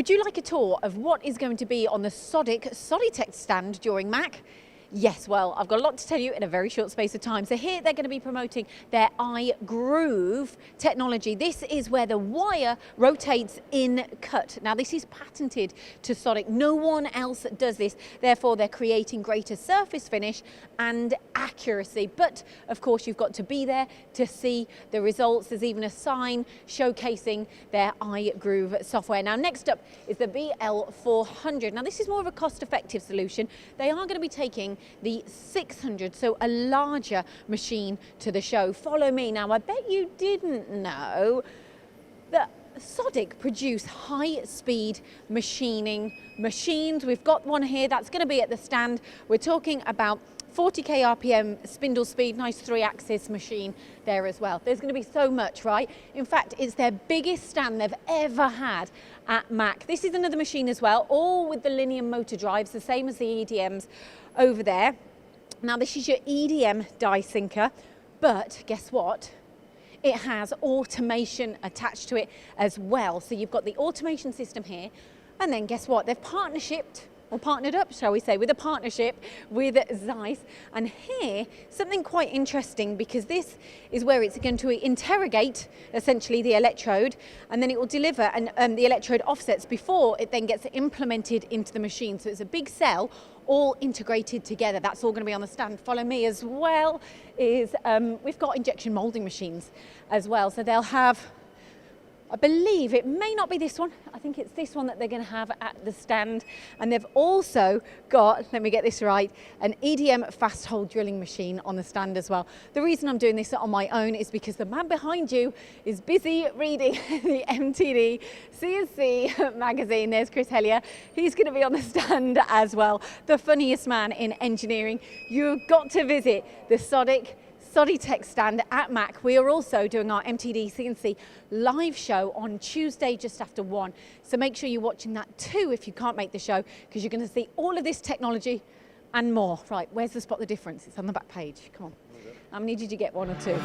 Would you like a tour of what is going to be on the Sodi-Tech stand during MACH? Yes, well, I've got a lot to tell you in a very short space of time. So here they're going to be promoting their iGroove technology. This is where the wire rotates in cut. Now, this is patented to Sodi. No one else does this. Therefore, they're creating greater surface finish and accuracy. But, of course, you've got to be there to see the results. There's even a sign showcasing their iGroove software. Now, next up is the BL400. Now, this is more of a cost-effective solution. They are going to be taking the 600, so a larger machine, to the show. Follow me. Now, I bet you didn't know that Sodi produce high-speed machining machines. We've got one here that's going to be at the stand. We're talking about 40k RPM spindle speed, nice 3-axis machine there as well. There's going to be so much, right? In fact, it's their biggest stand they've ever had at MACH. This is another machine as well, all with the linear motor drives, the same as the EDMs over there. Now, this is your EDM die sinker, but guess what? It has automation attached to it as well. So you've got the automation system here, and then guess what? They've partnered up, shall we say, with a partnership with Zeiss. And here, something quite interesting, because this is where it's going to interrogate essentially the electrode, and then it will deliver the electrode offsets before it then gets implemented into the machine. So it's a big cell all integrated together. That's all going to be on the stand. Follow me as well. We've got injection molding machines as well. So they'll have, I believe it may not be this one. I think it's this one that they're going to have at the stand. And they've also got, let me get this right, an EDM fast hole drilling machine on the stand as well. The reason I'm doing this on my own is because the man behind you is busy reading the MTD CNC magazine. There's Chris Hellier. He's going to be on the stand as well. The funniest man in engineering. You've got to visit the Sodi-Tech stand at MACH. We are also doing our MTD CNC live show on Tuesday just after 1. So make sure you're watching that too if you can't make the show, because you're going to see all of this technology and more. Right, where's the spot the difference? It's on the back page. Come on. I need you to get 1 or 2.